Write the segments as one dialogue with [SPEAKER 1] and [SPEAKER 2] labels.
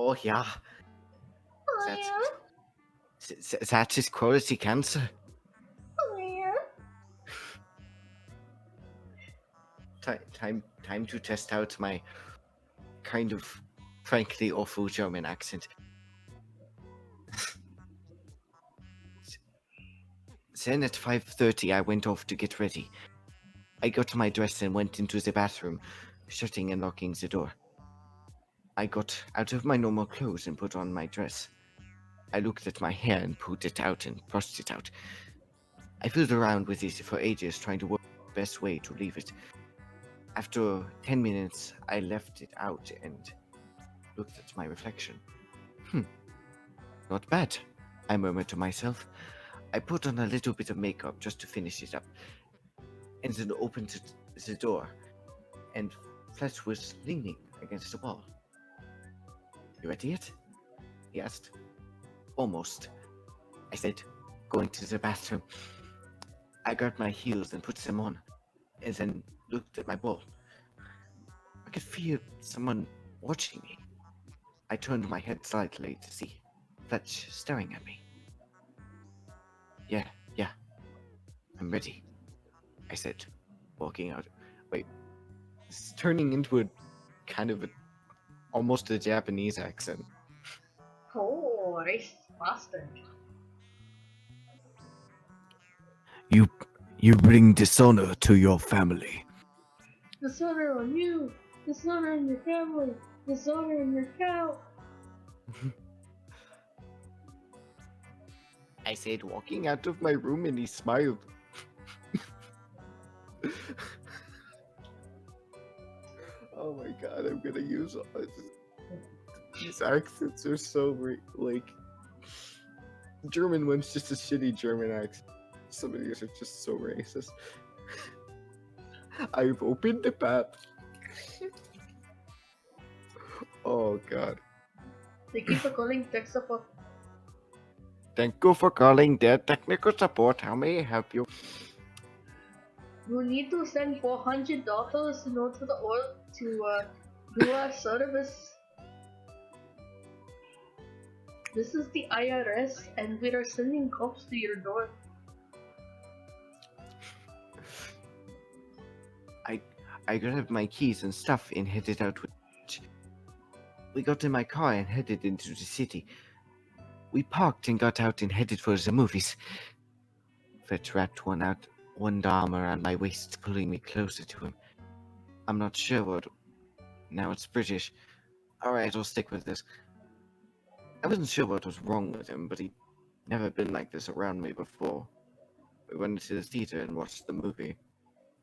[SPEAKER 1] Oh, yeah.
[SPEAKER 2] Oh,
[SPEAKER 1] That's his quality cancer.
[SPEAKER 2] yeah.
[SPEAKER 1] Time to test out my kind of frankly awful German accent. Then at 5:30 I went off to get ready. I got my dress and went into the bathroom, shutting and locking the door. I got out of my normal clothes and put on my dress. I looked at my hair and pulled it out and brushed it out. I fiddled around with it for ages, trying to work out the best way to leave it. After 10 minutes, I left it out and looked at my reflection. Not bad, I murmured to myself. I put on a little bit of makeup just to finish it up, and then opened the door, and Fletch was leaning against the wall. You ready yet? He asked. Almost, I said, going to the bathroom. I grabbed my heels and put them on, and then looked at my ball. I could feel someone watching me. I turned my head slightly to see Fletch staring at me. Yeah, I'm ready, I said, walking out. Wait, this is turning into a kind of almost a Japanese accent.
[SPEAKER 2] Oh, racist bastard.
[SPEAKER 1] You bring dishonor to your family.
[SPEAKER 2] Dishonor on you. Dishonor in your family. Dishonor in your cow.
[SPEAKER 1] I said, walking out of my room, and he smiled. Oh my god, I'm gonna use all this. These accents are so like German one's just a shitty German accent. Some of these are just so racist. I've opened the map. Oh god.
[SPEAKER 2] Thank you for calling tech support.
[SPEAKER 1] Thank you for calling their technical support. How may I help you?
[SPEAKER 2] You need to send $400 in order to do our service. This is the IRS, and we are sending cops to your door.
[SPEAKER 1] I grabbed my keys and stuff and headed out. We got in my car and headed into the city. We parked and got out and headed for the movies. Fletch wrapped one arm around my waist, pulling me closer to him. I'm not sure what. Now it's British. Alright, I'll stick with this. I wasn't sure what was wrong with him, but he'd never been like this around me before. We went into the theater and watched the movie.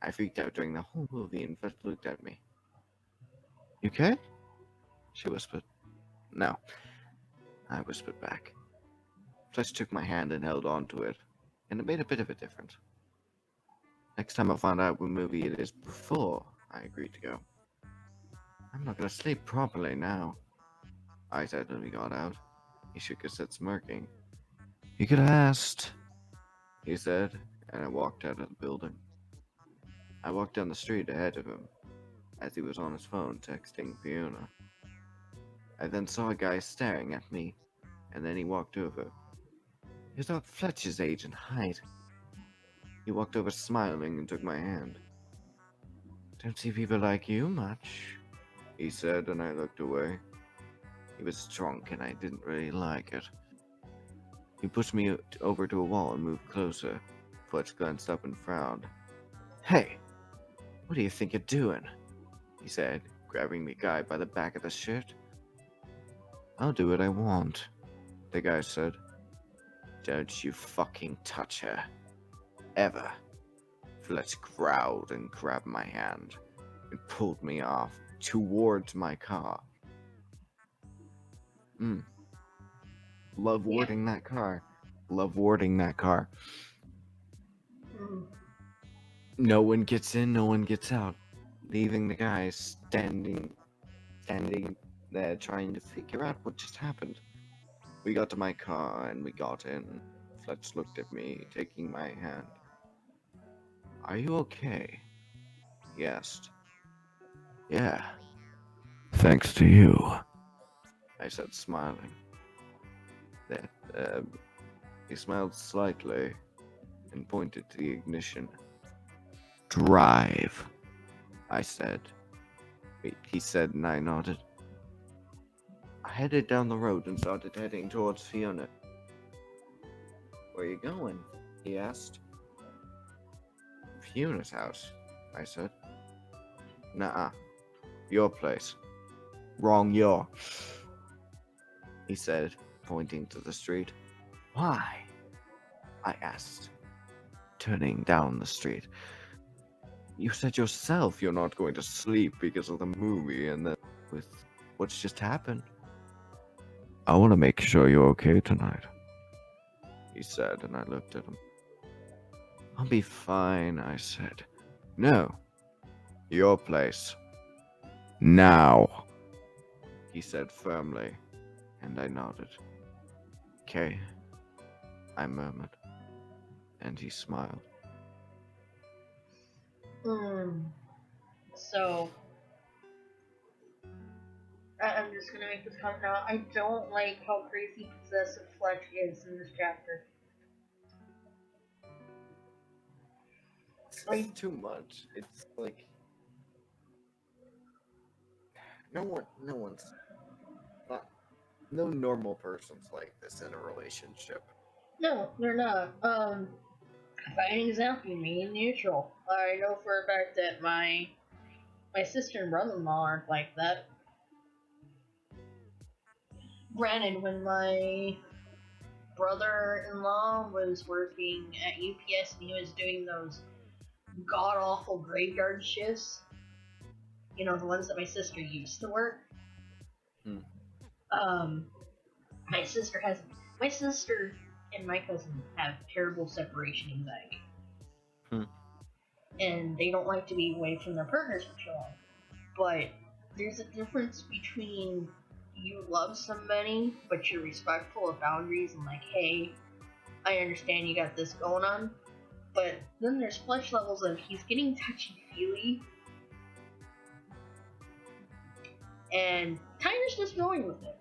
[SPEAKER 1] I freaked out during the whole movie and Fletch looked at me. You okay? She whispered. No. I whispered back. Fletch took my hand and held on to it, and it made a bit of a difference. Next time I find out what movie it is before I agreed to go. I'm not gonna sleep properly now, I said when we got out. He shook his head, smirking. You could have asked, he said, and I walked out of the building. I walked down the street ahead of him, as he was on his phone texting Fiona. I then saw a guy staring at me, and then he walked over. He was about Fletch's age and height. He walked over smiling and took my hand. Don't see people like you much, he said, and I looked away. He was drunk and I didn't really like it. He pushed me over to a wall and moved closer. Fletch glanced up and frowned. Hey, what do you think you're doing? He said, grabbing the guy by the back of the shirt. I'll do what I want, the guy said. Don't you fucking touch her. Ever. Fletch growled and grabbed my hand and pulled me off towards my car. Love warding that car. Love warding that car. No one gets in, no one gets out. Leaving the guy standing there trying to figure out what just happened. We got to my car and we got in. Fletch looked at me, taking my hand. Are you okay? He asked. Yeah. Thanks to you. I said, smiling. Then, he smiled slightly and pointed to the ignition. Drive, I said. He said, and I nodded. I headed down the road and started heading towards Fiona. Where are you going? He asked. Fiona's house, I said. Nuh-uh. Your place. Wrong your. He said, pointing to the street. Why? I asked, turning down the street. You said yourself you're not going to sleep because of the movie, and then with what's just happened. I want to make sure you're okay tonight, he said, and I looked at him. I'll be fine, I said. No. Your place. Now, he said firmly, and I nodded. Okay, I murmured, and he smiled.
[SPEAKER 2] So, I'm just gonna make this comment now. I don't like how crazy possessive Fletch is in this chapter.
[SPEAKER 1] It's too much. It's like no normal person's like this in a relationship.
[SPEAKER 2] No, they're not. By an example, me and neutral. I know for a fact that my sister and brother-in-law aren't like that. Granted, when my brother-in-law was working at UPS and he was doing those god-awful graveyard shifts, you know, the ones that my sister used to work. My sister and my cousin have terrible separation anxiety. And they don't like to be away from their partners for too long. But there's a difference between you love somebody, but you're respectful of boundaries and like, hey, I understand you got this going on. But then there's Fletch levels of he's getting touchy-feely. And Tyler's just going with it.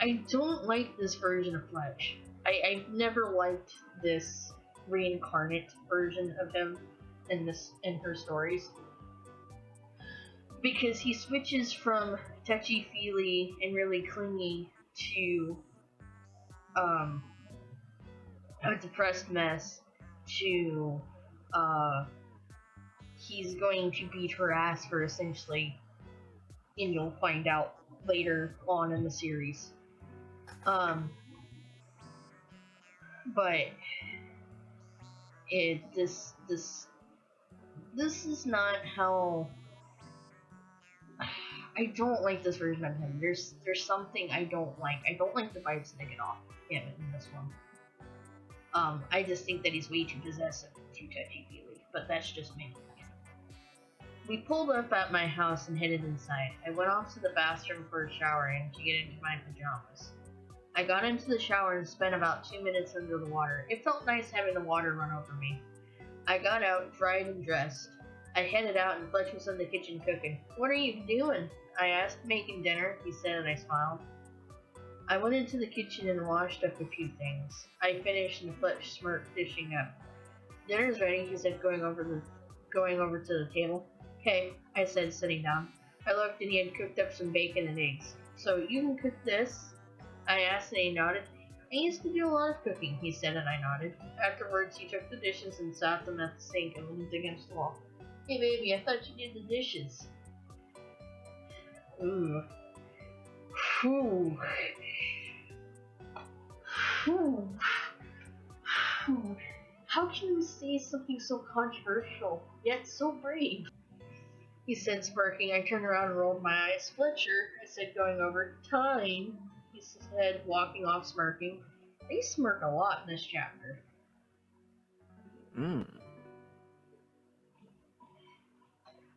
[SPEAKER 2] I don't like this version of Fletch. I've never liked this reincarnate version of him in her stories. Because he switches from touchy-feely and really clingy to a depressed mess to he's going to beat her ass for essentially, and you'll find out later on in the series. But this is not how. I don't like this version of him. There's something I don't like. I don't like the vibes that I get off him in this one. I just think that he's way too possessive and too touchy-feely, but that's just me. We pulled up at my house and headed inside. I went off to the bathroom for a shower and to get into my pajamas. I got into the shower and spent about 2 minutes under the water. It felt nice having the water run over me. I got out, dried and dressed. I headed out and Fletch was in the kitchen cooking. What are you doing? I asked. Making dinner, he said, and I smiled. I went into the kitchen and washed up a few things. I finished and Fletch smirked, dishing up. Dinner's ready, he said, going over to the table. Okay, I said, sitting down. I looked and he had cooked up some bacon and eggs. So you can cook this? I asked and he nodded. I used to do a lot of cooking, he said, and I nodded. Afterwards, he took the dishes and sat them at the sink and leaned against the wall. Hey baby, I thought you did the dishes. Ooh. Whew. Whew. Whew. How can you say something so controversial, yet so brave? He said, smirking. I turned around and rolled my eyes. Fletcher, I said, going over. Time, he said, walking off, smirking. They smirk a lot in this chapter.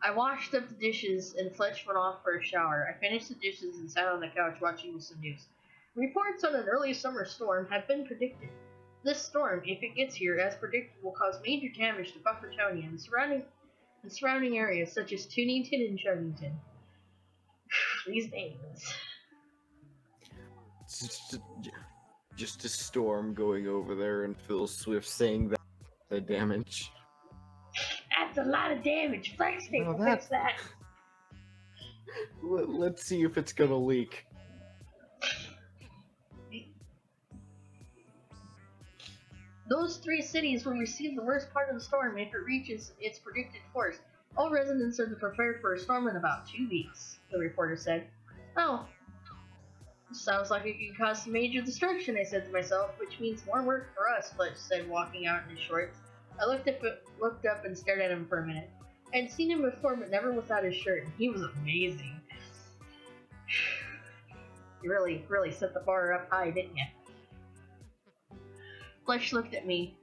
[SPEAKER 2] I washed up the dishes and Fletch went off for a shower. I finished the dishes and sat on the couch watching some news. Reports on an early summer storm have been predicted. This storm, if it gets here as predicted, will cause major damage to Buffertonia and surrounding and surrounding areas such as Tunington and Chuggington. These names.
[SPEAKER 3] Just a storm going over there and Phil Swift saying that the damage.
[SPEAKER 2] That's a lot of damage. Flex tape will fix that.
[SPEAKER 3] Let's see if it's gonna leak.
[SPEAKER 2] Those 3 cities will receive the worst part of the storm if it reaches its predicted force. All residents are prepared for a storm in about 2 weeks, the reporter said. Oh, sounds like it could cause some major destruction, I said to myself, which means more work for us, Fletch said, walking out in his shorts. I looked up and stared at him for a minute. I had seen him before, but never without his shirt, and he was amazing. You really set the bar up high, didn't you? Fletch looked at me,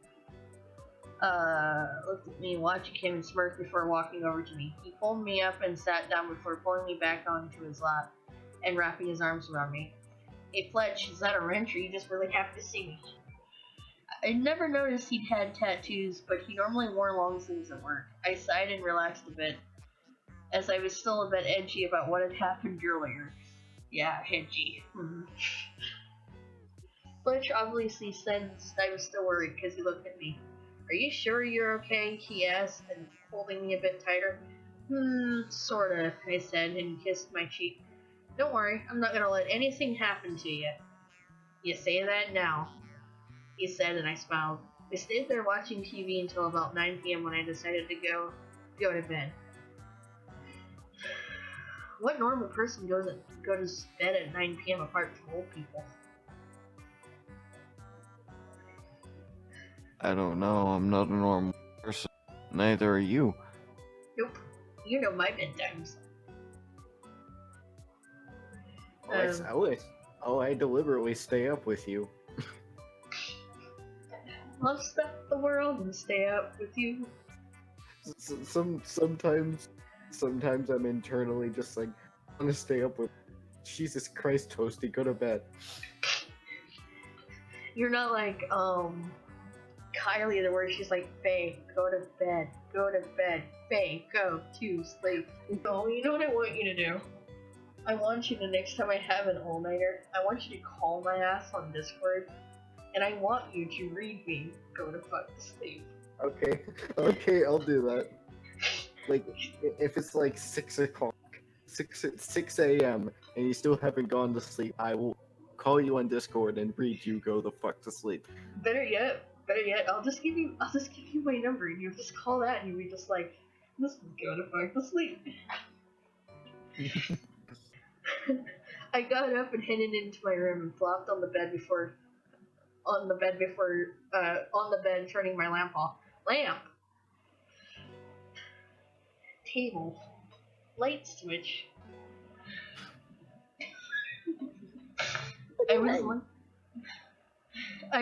[SPEAKER 2] watching him and smirked before walking over to me. He pulled me up and sat down before pulling me back onto his lap and wrapping his arms around me. Hey Fletch, is that a wrench or you just really happy to see me? I never noticed he'd had tattoos, but he normally wore long sleeves at work. I sighed and relaxed a bit, as I was still a bit edgy about what had happened earlier. Yeah, edgy. Fletch obviously sensed I was still worried because he looked at me. Are you sure you're okay? He asked, and holding me a bit tighter. Sorta, I said, and kissed my cheek. Don't worry, I'm not gonna let anything happen to you. You say that now, he said, and I smiled. We stayed there watching TV until about 9 p.m. when I decided to go to bed. What normal person goes to bed at 9 p.m. apart from old people?
[SPEAKER 3] I don't know, I'm not a normal person. Neither are you.
[SPEAKER 2] Nope. You know my bedtimes.
[SPEAKER 3] I deliberately stay up with you.
[SPEAKER 2] Love stuff the world and stay up with you.
[SPEAKER 3] Sometimes I'm internally just like, I want to stay up with. Jesus Christ, Toasty, go to bed.
[SPEAKER 2] You're not like Kylie, the word she's like, Faye, go to bed, Faye, go to sleep. No, you know what I want you to do? I want you to, next time I have an all-nighter, I want you to call my ass on Discord, and I want you to read me, go to fuck to sleep.
[SPEAKER 3] Okay, I'll do that. Like, if it's like 6 a.m. and you still haven't gone to sleep, I will call you on Discord and read you go the fuck to sleep.
[SPEAKER 2] Better yet, I'll just give you my number, and you just call that, and you'll be just like, this is go to fuck to sleep. I got up and headed into my room and flopped on the bed turning my lamp off. Lamp! Table. Light switch. I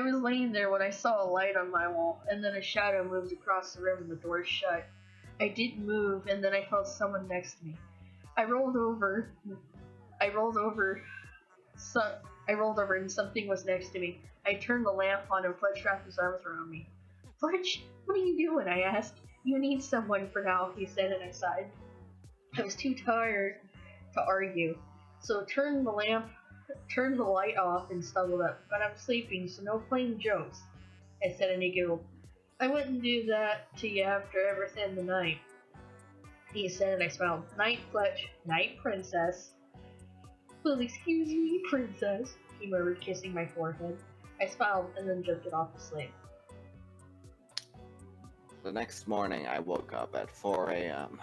[SPEAKER 2] was laying there when I saw a light on my wall, and then a shadow moved across the room and the door shut. I didn't move, and then I felt someone next to me. I rolled over and something was next to me. I turned the lamp on and Fletch wrapped his arms around me. Fletch, what are you doing? I asked. You need someone for now, he said, and I sighed. I was too tired to argue, so turned the light off and snuggled up. But I'm sleeping, so no playing jokes, I said, and he giggled. I wouldn't do that to you after everything tonight, he said, and I smiled. Night, Fletch. Night, princess. Well, excuse me, princess, he murmured, kissing my forehead. I smiled and then drifted off to sleep.
[SPEAKER 1] The next morning, I woke up at 4 a.m.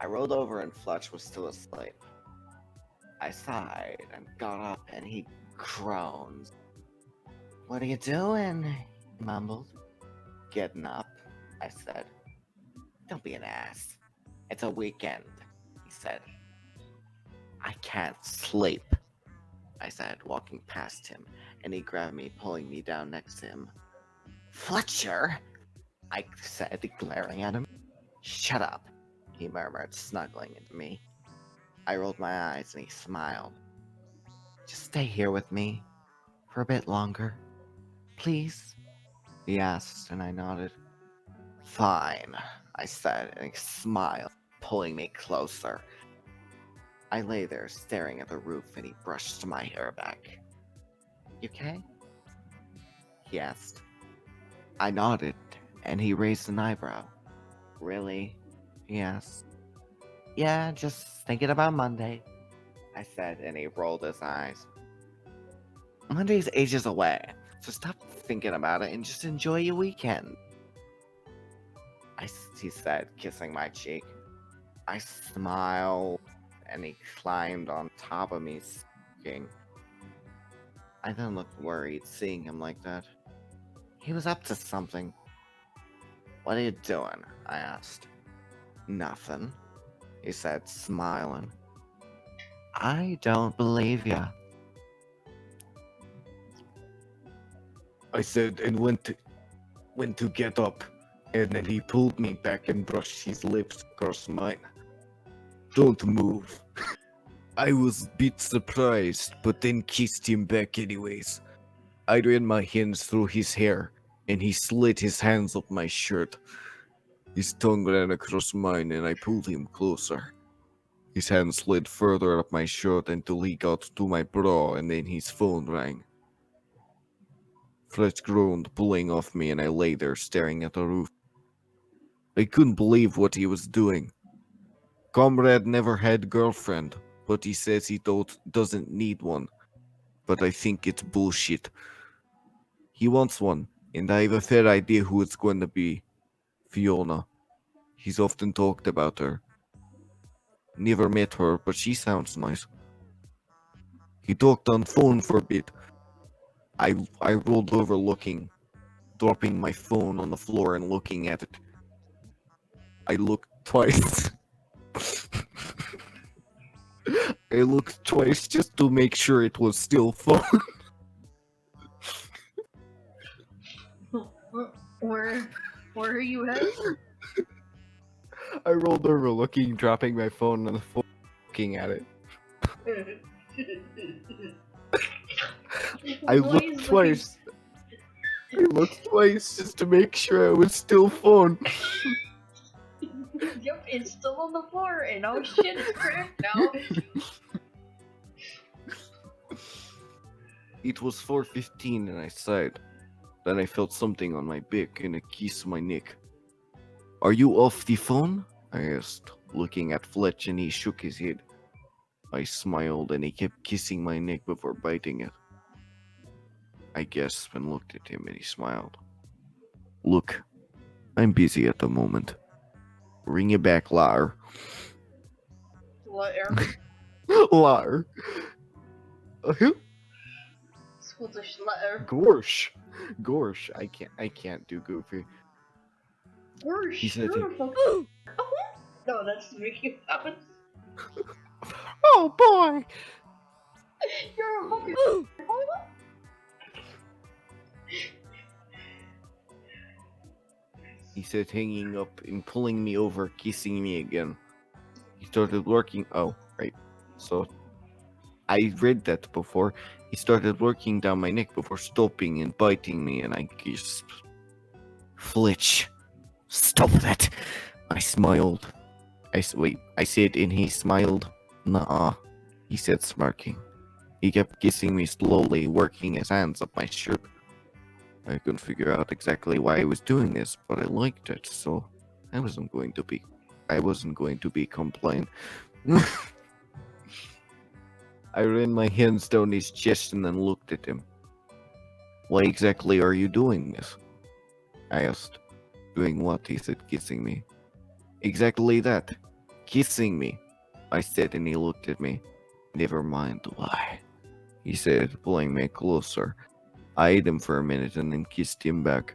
[SPEAKER 1] I rolled over and Fletch was still asleep. I sighed and got up and he groaned. What are you doing? He mumbled. Getting up, I said. Don't be an ass. It's a weekend, he said. I can't sleep, I said, walking past him, and he grabbed me, pulling me down next to him. Fletcher, I said, glaring at him. Shut up, he murmured, snuggling into me. I rolled my eyes and he smiled. Just stay here with me for a bit longer, please? He asked, and I nodded. Fine, I said, and he smiled, pulling me closer. I lay there staring at the roof, and he brushed my hair back. You okay? He asked. I nodded, and he raised an eyebrow. Really? He asked. Yeah, just thinking about Monday, I said, and he rolled his eyes. Monday's ages away, so stop thinking about it and just enjoy your weekend. He said, kissing my cheek. I smiled, and he climbed on top of me, speaking. I then looked worried, seeing him like that. He was up to something. What are you doing? I asked. Nothing, he said, smiling. I don't believe ya. I said and went to get up, and then he pulled me back and brushed his lips across mine. Don't move. I was a bit surprised, but then kissed him back anyways. I ran my hands through his hair, and he slid his hands up my shirt. His tongue ran across mine, and I pulled him closer. His hand slid further up my shirt until he got to my bra, and then his phone rang. Fletch groaned, pulling off me, and I lay there staring at the roof. I couldn't believe what he was doing. Comrade never had girlfriend, but he says he doesn't need one. But I think it's bullshit. He wants one, and I have a fair idea who it's going to be. Fiona. He's often talked about her. Never met her, but she sounds nice. He talked on phone for a bit. I rolled over looking, dropping my phone on the floor and looking at it. I looked twice. I looked twice just to make sure it was still phone.
[SPEAKER 2] Where are you headed?
[SPEAKER 3] I rolled over looking, dropping my phone on the floor, looking at it. I looked twice. I looked twice just to make sure it was still phone.
[SPEAKER 2] Yep, it's still on the floor, and oh shit, it's cracked now.
[SPEAKER 1] It was 4:15 and I sighed. Then I felt something on my back and a kiss my neck. Are you off the phone? I asked, looking at Fletch, and he shook his head. I smiled and he kept kissing my neck before biting it. I gasped and looked at him and he smiled. Look, I'm busy at the moment. Ring it back, liar.
[SPEAKER 2] Liar.
[SPEAKER 3] Liar.
[SPEAKER 2] Swedish letter.
[SPEAKER 3] Gorsh. Gorsh. I can't do Goofy.
[SPEAKER 2] We're
[SPEAKER 3] He said
[SPEAKER 2] sure
[SPEAKER 3] it.
[SPEAKER 2] fucking. No, that's Mickey Mouse.
[SPEAKER 3] Oh boy!
[SPEAKER 2] You're a fucking.
[SPEAKER 1] He said, hanging up and pulling me over, kissing me again. He started working. Oh, right. So, I read that before. He started working down my neck before stopping and biting me, and I gasped. Fletch, stop that! I smiled. I said, and he smiled. Nah, he said, smirking. He kept kissing me slowly, working his hands up my shirt. I couldn't figure out exactly why he was doing this, but I liked it, so I wasn't going to be complain. I ran my hands down his chest and then looked at him. Why exactly are you doing this? I asked. Doing what? He said, kissing me. Exactly that. Kissing me, I said, and he looked at me. Never mind why, he said, pulling me closer. I eyed him for a minute and then kissed him back.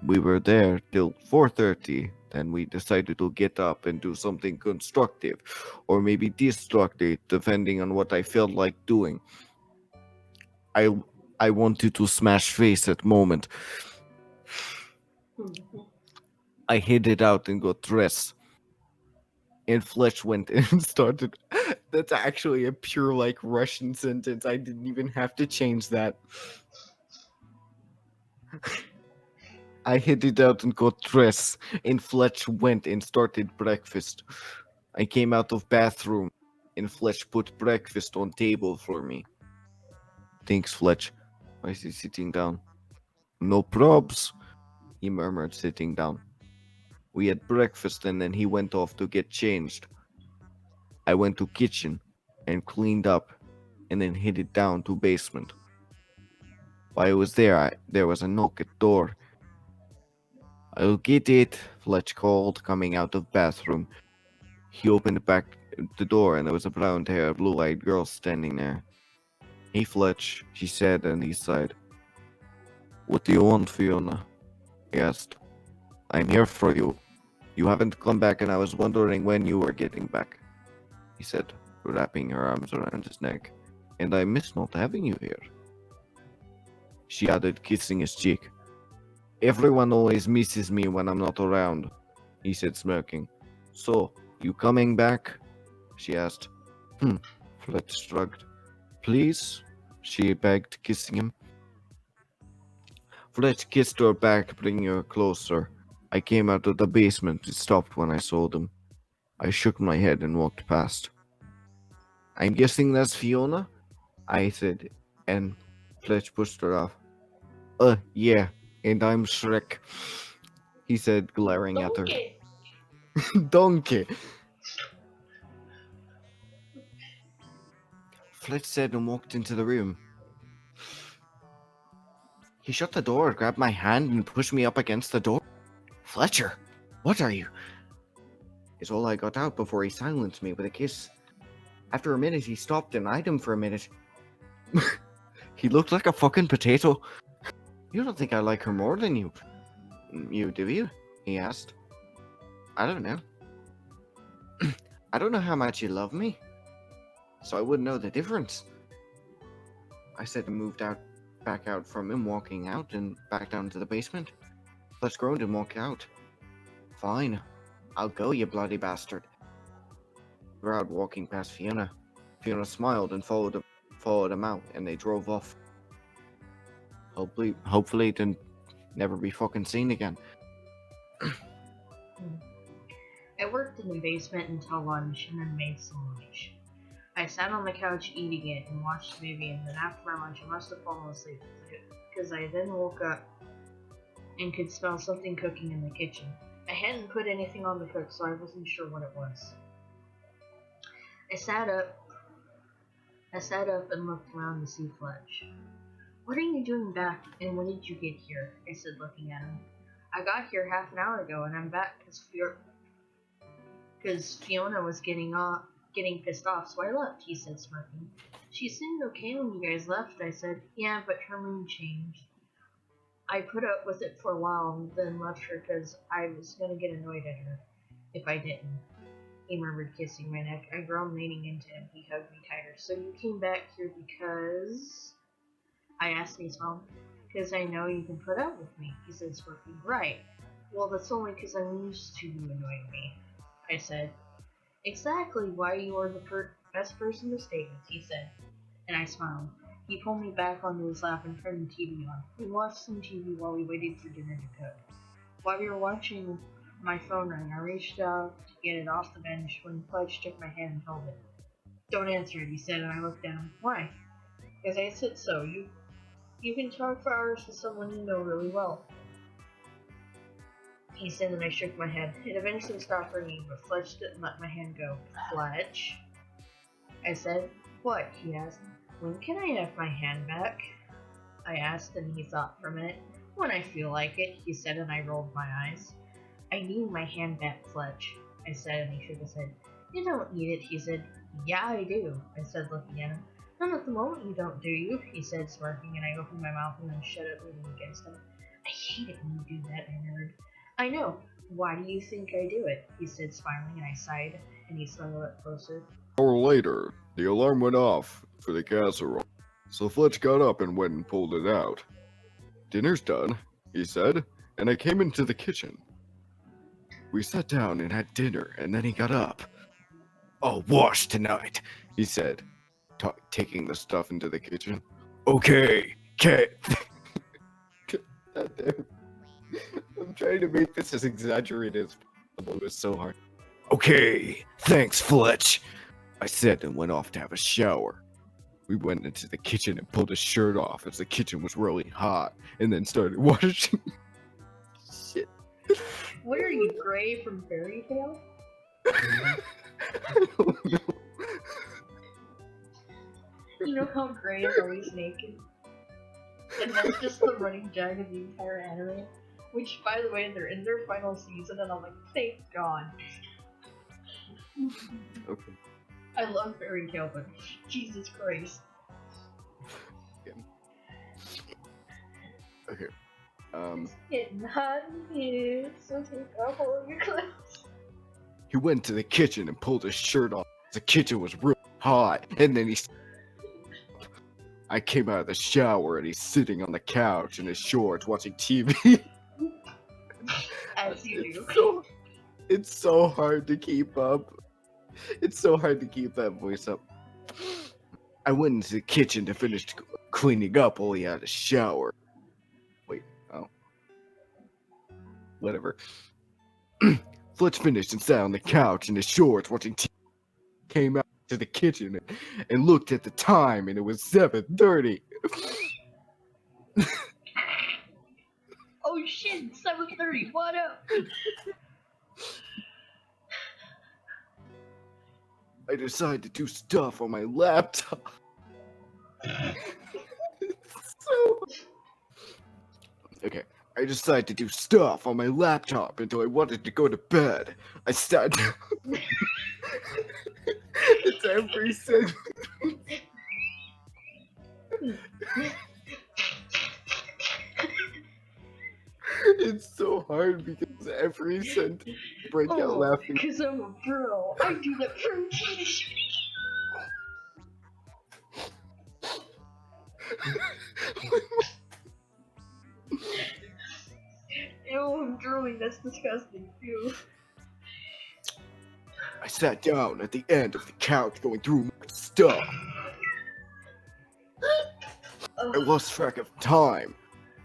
[SPEAKER 1] We were there till 4:30, then we decided to get up and do something constructive, or maybe destructive, depending on what I felt like doing. I wanted to smash face at moment. I headed out and got dressed. And Fletch went and started. That's actually a pure, like, Russian sentence. I didn't even have to change that. I headed out and got dressed, and Fletch went and started breakfast. I came out of bathroom, and Fletch put breakfast on table for me. Thanks, Fletch. I said, sitting down. No probs, he murmured, sitting down. We had breakfast, and then he went off to get changed. I went to kitchen and cleaned up, and then headed down to basement. While I was there, there was a knock at door. I'll get it, Fletch called, coming out of bathroom. He opened back the door, and there was a brown-haired, blue-eyed girl standing there. Hey, Fletch, she said, and he sighed. What do you want, Fiona? He asked. I'm here for you. You haven't come back, and I was wondering when you were getting back, he said, wrapping her arms around his neck. And I miss not having you here, she added, kissing his cheek. Everyone always misses me when I'm not around, he said, smirking. So, you coming back? She asked. Fletch shrugged. Please? She begged, kissing him. Fletch kissed her back, bringing her closer. I came out of the basement and stopped when I saw them. I shook my head and walked past. I'm guessing that's Fiona? I said, and Fletch pushed her off. Yeah, and I'm Shrek, he said, glaring at her. Donkey! Fletch said and walked into the room. He shut the door, grabbed my hand, and pushed me up against the door. Fletcher, what are you? Is all I got out before he silenced me with a kiss. After a minute, he stopped and eyed him for a minute. He looked like a fucking potato. You don't think I like her more than you? You, do you? He asked. I don't know. I don't know how much you love me, so I wouldn't know the difference. I said and moved back out from him, walking out and back down to the basement. Fletch groaned and walked out. Fine. I'll go, you bloody bastard. Growled, walking past Fiona. Fiona smiled and followed him out, and they drove off. Hopefully it didn't never be fucking seen again.
[SPEAKER 2] I worked in the basement until lunch and then made some lunch. I sat on the couch eating it and watched the movie, and then after my lunch I must have fallen asleep because I then woke up and could smell something cooking in the kitchen. I hadn't put anything on the cook, so I wasn't sure what it was. I sat up and looked around to see Fletch. What are you doing back, and when did you get here? I said, looking at him. I got here half an hour ago, and I'm back because Fiona was getting pissed off, so I left, he said, smirking. She seemed okay when you guys left, I said. Yeah, but her mood changed. I put up with it for a while and then left her because I was going to get annoyed at her if I didn't. He murmured, kissing my neck. I groaned, leaning into him. He hugged me tighter. So you came back here because... I asked, and he smiled. Because I know you can put up with me, he said, smirking. Right. Well, that's only because I'm used to you annoying me, I said. Exactly why you are the best person to stay with, he said. And I smiled. He pulled me back onto his lap and turned the TV on. We watched some TV while we waited for dinner to cook. While we were watching, my phone rang. I reached out to get it off the bench when Fletch took my hand and held it. Don't answer it, he said, and I looked down. Why? Because I said so. You can talk for hours to someone you know really well, he said, and I shook my head. It eventually stopped ringing, but Fletch didn't let my hand go. Fletch? I said. What? He asked. When can I have my hand back? I asked, and he thought for a minute. When I feel like it, he said, and I rolled my eyes. I need my hand back, Fletch, I said, and he shook his head. You don't need it, he said. Yeah, I do, I said, looking at him. Not at the moment you don't, do you? He said, smirking, and I opened my mouth and then shut it, leaning against him. I hate it when you do that, I murmured. I know. Why do you think I do it? He said, smiling, and I sighed, and he snuggled up closer.
[SPEAKER 4] An hour later, the alarm went off for the casserole, so Fletch got up and went and pulled it out. Dinner's done, he said, and I came into the kitchen. We sat down and had dinner, and then he got up. I'll wash tonight, he said, taking the stuff into the kitchen. Okay.
[SPEAKER 3] I'm trying to make this as exaggerated as possible. It was so hard.
[SPEAKER 1] Okay, thanks, Fletch, I said and went off to have a shower. We went into the kitchen and pulled his shirt off as the kitchen was really hot, and then started washing. Shit.
[SPEAKER 2] What are you, Gray from Fairy Tale?
[SPEAKER 3] I don't know.
[SPEAKER 2] You know how Gray is always naked? And that's just the running gag of the entire anime. Which, by the way, they're in their final season, and I'm like, thank God.
[SPEAKER 3] Okay.
[SPEAKER 2] I love Fairy Tale, but Jesus Christ.
[SPEAKER 3] Okay.
[SPEAKER 2] It's getting hot in here, so take off all of your clothes.
[SPEAKER 1] He went to the kitchen and pulled his shirt off. The kitchen was real hot, and then I came out of the shower and he's sitting on the couch in his shorts watching TV.
[SPEAKER 2] As you do.
[SPEAKER 3] It's so hard to keep up. It's so hard to keep that voice up.
[SPEAKER 1] I went into the kitchen to finish cleaning up while he had a shower. Wait, oh. Whatever. Fletch finished and sat on the couch in his shorts watching TV. Came out to the kitchen and looked at the time, and it was 7:30.
[SPEAKER 2] Oh shit, 7:30, what up?
[SPEAKER 1] I decided to do stuff on my laptop. Okay, I decided to do stuff on my laptop until I wanted to go to bed. I sat down.
[SPEAKER 3] It's every sentence. It's so hard because every sentence you break out laughing.
[SPEAKER 2] Because I'm a bro. I do that protein. Ew, I'm drooling. That's disgusting. Ew.
[SPEAKER 1] I sat down at the end of the couch going through my stuff. I lost track of time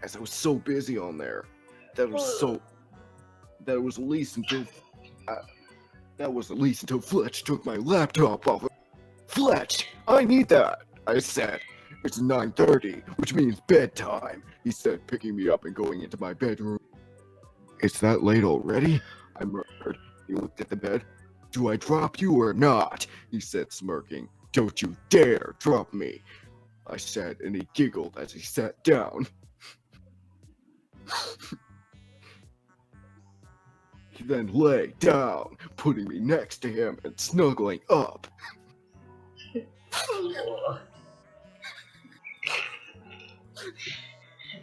[SPEAKER 1] as I was so busy on there. That was at least until Fletch took my laptop off. Fletch, I need that, I said. It's 9:30, which means bedtime, he said, picking me up and going into my bedroom. It's that late already? I murmured. He looked at the bed. Do I drop you or not? He said, smirking. Don't you dare drop me, I said, and he giggled as he sat down. He then lay down, putting me next to him and snuggling up.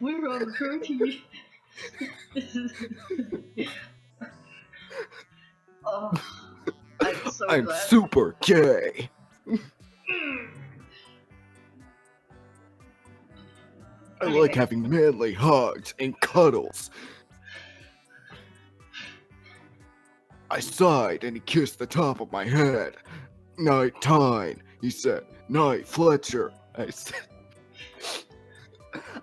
[SPEAKER 2] We're on protein. Oh, I'm so
[SPEAKER 1] I'm
[SPEAKER 2] glad.
[SPEAKER 1] super gay. I like having manly hugs and cuddles. I sighed and he kissed the top of my head. Night time, he said. Night, Fletcher,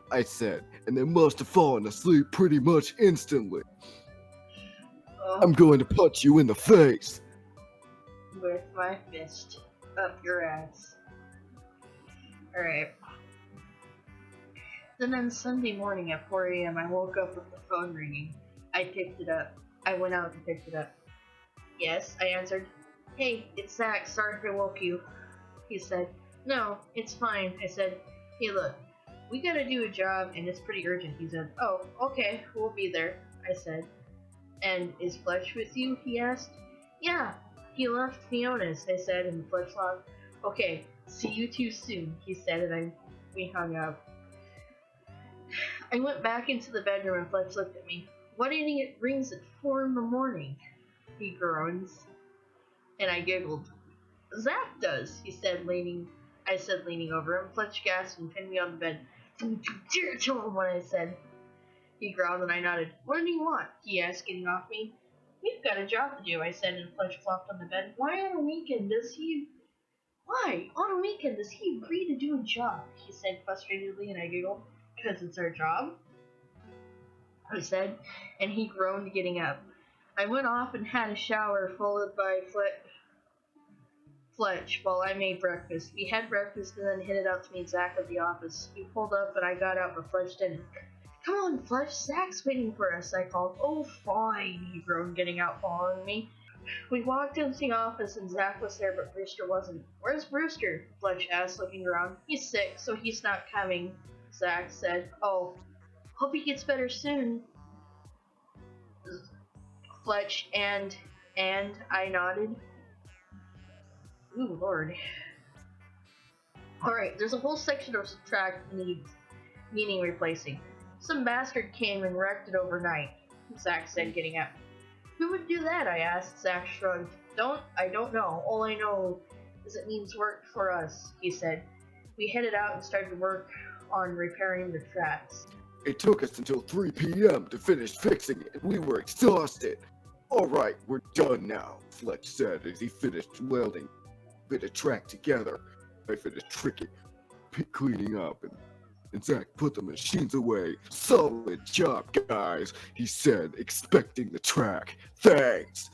[SPEAKER 1] I said, and they must have fallen asleep pretty much instantly.
[SPEAKER 2] Oh,
[SPEAKER 1] I'm going to punch you in the face.
[SPEAKER 2] with my fist up your ass. Alright. Then on Sunday morning at 4 a.m. I woke up with the phone ringing. I picked it up. I went out and picked it up. Yes, I answered. Hey, it's Zach. Sorry if I woke you. He said. No, it's fine. I said. Hey, look. We gotta do a job and it's pretty urgent. He said. Oh, okay. We'll be there. I said. And is Fletch with you? He asked. Yeah. He left Fiona's. I said in the Fletch log. Okay. See you too soon. He said, and we hung up. I went back into the bedroom and Fletch looked at me. What idiot rings at 4 in the morning? He groans. And I giggled. Zach does, he said, I said, leaning over him. Fletch gasped and pinned me on the bed. Don't you dare tell him what I said. He growled and I nodded. What do you want? He asked, getting off me. We've got a job to do, I said, and Fletch flopped on the bed. Why on a weekend does he agree to do a job? He said frustratedly, and I giggled. Because it's our job? I said, and he groaned, getting up. I went off and had a shower, followed by Fletch while I made breakfast. We had breakfast and then headed out to meet Zach at the office. We pulled up and I got out, but Fletch didn't. Come on, Fletch, Zach's waiting for us, I called. Oh, fine, he groaned, getting out, following me. We walked into the office and Zach was there, but Brewster wasn't. Where's Brewster? Fletch asked, looking around. He's sick, so he's not coming, Zach said. Oh, hope he gets better soon. Fletch and I nodded. Ooh, Lord. Alright, there's a whole section of subtract needs, meaning replacing. Some bastard came and wrecked it overnight, Zach said, getting up. Who would do that? I asked. Zach shrugged. I don't know. All I know is it means work for us, he said. We headed out and started work on repairing the tracks.
[SPEAKER 4] It took us until 3 p.m. to finish fixing it, and we were exhausted. Alright, we're done now, Fletch said as he finished welding a bit of track together. I finished tricking, cleaning up, and Zach put the machines away. Solid job, guys, he said, expecting the track. Thanks,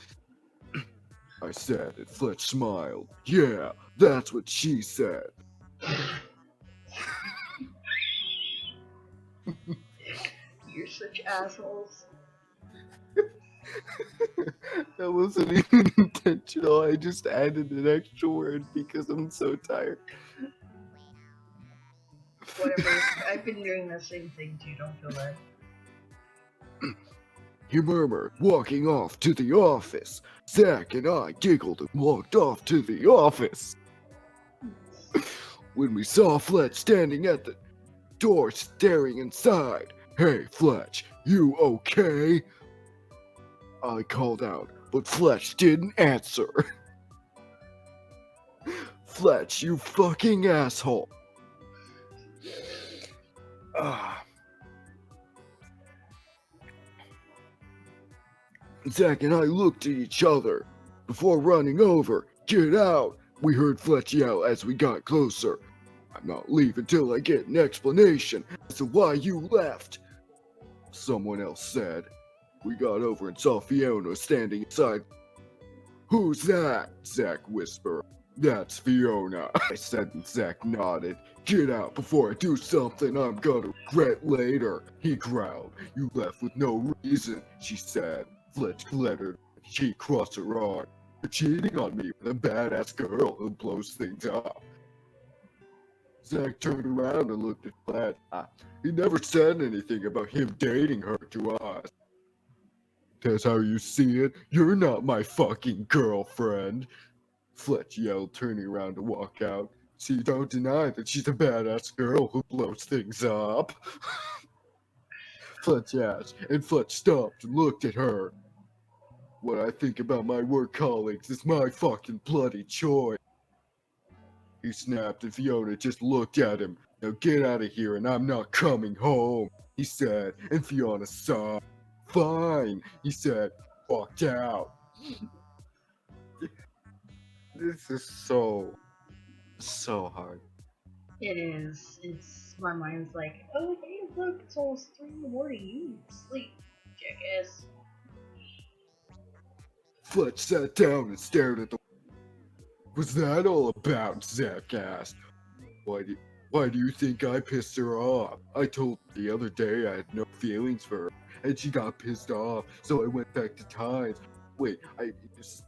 [SPEAKER 4] I said, and Fletch smiled. Yeah, that's what she said.
[SPEAKER 2] You're such assholes.
[SPEAKER 3] That wasn't even intentional. I just added an extra word because I'm so tired.
[SPEAKER 2] Whatever. I've been doing the same thing too, don't feel bad.
[SPEAKER 4] He murmured, walking off to the office. Zach and I giggled and walked off to the office. When we saw Fletch standing at the door staring inside. Hey, Fletch, you okay? I called out, but Fletch didn't answer. Fletch, you fucking asshole. Zach and I looked at each other. Before running over, get out, we heard Fletch yell as we got closer. I'm not leaving till I get an explanation as to why you left, someone else said. We got over and saw Fiona standing inside. Who's that? Zach whispered. That's Fiona, I said, and Zach nodded. Get out before I do something I'm gonna regret later, he growled. You left with no reason, she said. Fletch glittered. She crossed her arm. You're cheating on me with a badass girl who blows things up. Zach turned around and looked at Fletch. He never said anything about him dating her to us. That's how you see it? You're not my fucking girlfriend, Fletch yelled, turning around to walk out. See, don't deny that she's a badass girl who blows things up. Fletch asked, and Fletch stopped and looked at her. What I think about my work colleagues is my fucking bloody choice. He snapped, and Fiona just looked at him. Now get out of here and I'm not coming home, he said, and Fiona sobbed. Fine, he said, walked out.
[SPEAKER 3] This is so hard.
[SPEAKER 2] It is. My mind's like, oh, hey, look, it's almost 3 in the morning. You need to sleep, jackass.
[SPEAKER 4] Fletch sat down and stared at the. What's that all about? Zach asked. Why do you think I pissed her off? I told her the other day I had no feelings for her, and she got pissed off, so I went back to Times. Wait,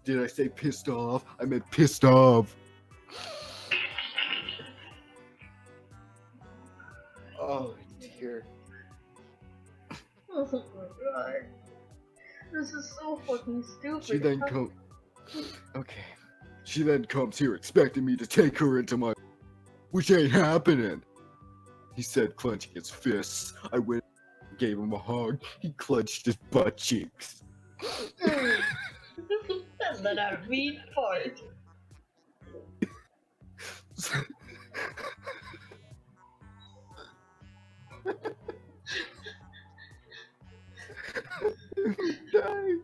[SPEAKER 4] did I say pissed off? I meant pissed off.
[SPEAKER 3] Oh dear.
[SPEAKER 2] Oh my god. This is so fucking stupid.
[SPEAKER 4] She then She then comes here expecting me to take her into my, which ain't happening, he said, clenching his fists. I went and gave him a hug. He clenched his butt cheeks.
[SPEAKER 2] That's not a mean part.
[SPEAKER 3] Die.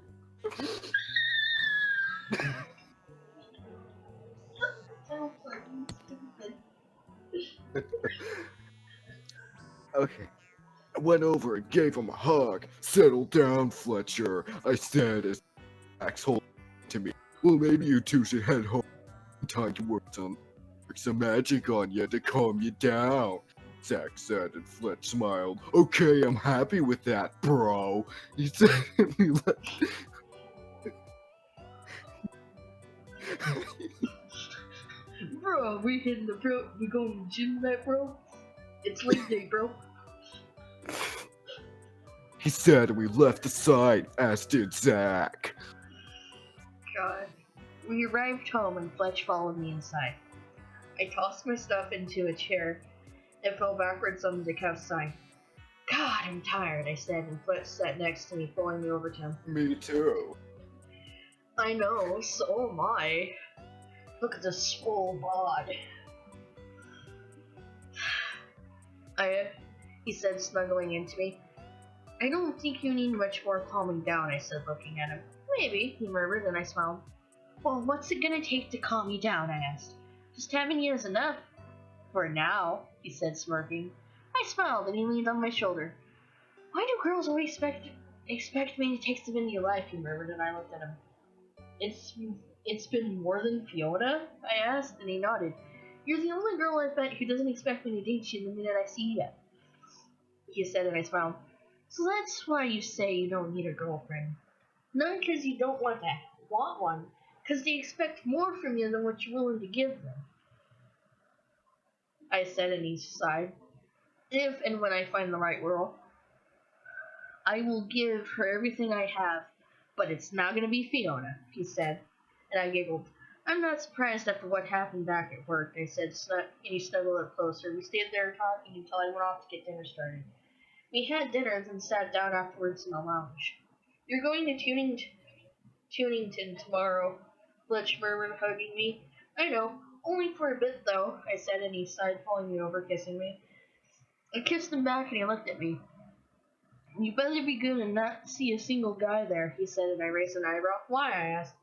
[SPEAKER 2] So fucking stupid.
[SPEAKER 3] Okay.
[SPEAKER 4] went over and gave him a hug. Settle down, Fletcher, I said as Zach's holding to me. Well, maybe you two should head home. Time to work some magic on you to calm you down, Zach said, and Fletch smiled. Okay, I'm happy with that, bro. He said, and we left.
[SPEAKER 2] Bro, we hitting the bro. We going to the gym tonight, bro? It's late day, bro.
[SPEAKER 4] He said, and we left the site, as did Zach.
[SPEAKER 2] God. We arrived home and Fletch followed me inside. I tossed my stuff into a chair and fell backwards on the couch side. God, I'm tired, I said, and Fletch sat next to me, pulling me over to him.
[SPEAKER 4] Me too.
[SPEAKER 2] I know, so am I. Look at the swole bod. He said, snuggling into me. I don't think you need much more calming down, I said, looking at him. Maybe, he murmured, and I smiled. Well, what's it gonna take to calm you down, I asked. Just having you is enough. For now, he said, smirking. I smiled, and he leaned on my shoulder. Why do girls always expect me to take them into your life, he murmured, and I looked at him. It's been more than Fiona? I asked, and he nodded. You're the only girl I've met who doesn't expect me to date you the minute I see you. He said, and I smiled. So that's why you say you don't need a girlfriend. Not because you don't want one, because they expect more from you than what you're willing to give them. I said, and he sighed. If and when I find the right girl, I will give her everything I have, but it's not going to be Fiona, he said, and I giggled. I'm not surprised after what happened back at work, I said, and he snuggled up closer. We stayed there talking until I went off to get dinner started. We had dinner, then sat down afterwards in the lounge. You're going to Tunington tomorrow, Fletch murmured, hugging me. I know, only for a bit though, I said, and he sighed, pulling me over, kissing me. I kissed him back, and he looked at me. You better be good and not see a single guy there, he said, and I raised an eyebrow. Why, I asked.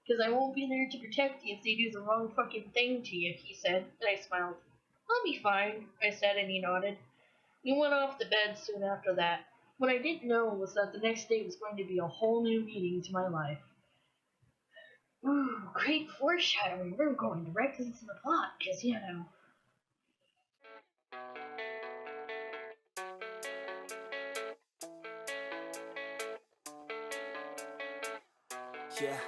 [SPEAKER 2] Because I won't be there to protect you if they do the wrong fucking thing to you, he said, and I smiled. I'll be fine, I said, and he nodded. We went off to bed soon after that. What I didn't know was that the next day was going to be a whole new meaning to my life. Ooh, great foreshadowing. We're going directly into the plot, because, you know.
[SPEAKER 5] Yeah,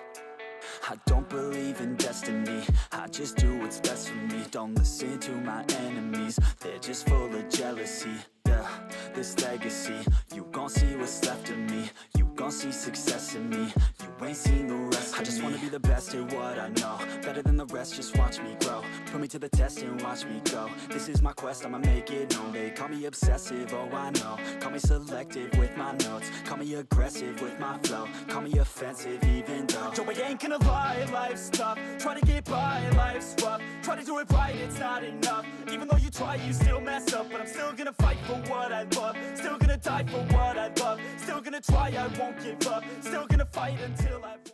[SPEAKER 5] I don't believe in destiny. I just do what's best for me. Don't listen to my enemies, they're just full of jealousy. Yeah, this legacy, you gon' see what's left of me. You gon' see success in me. You ain't seen the rest of me. I just wanna be the best at what I know, better than the rest, just watch me grow. Put me to the test and watch me go. This is my quest, I'ma make it known. They call me obsessive, oh I know. Call me selective with my notes. Call me aggressive with my flow. Call me offensive even though Joe, I ain't gonna lie, life's tough. Try to get by, life's rough. Try to do it right, it's not enough. Even though you try, you still mess up. But I'm still gonna fight for what I love. Still gonna die for what I love. Still gonna try, I won't give up. Still gonna fight until I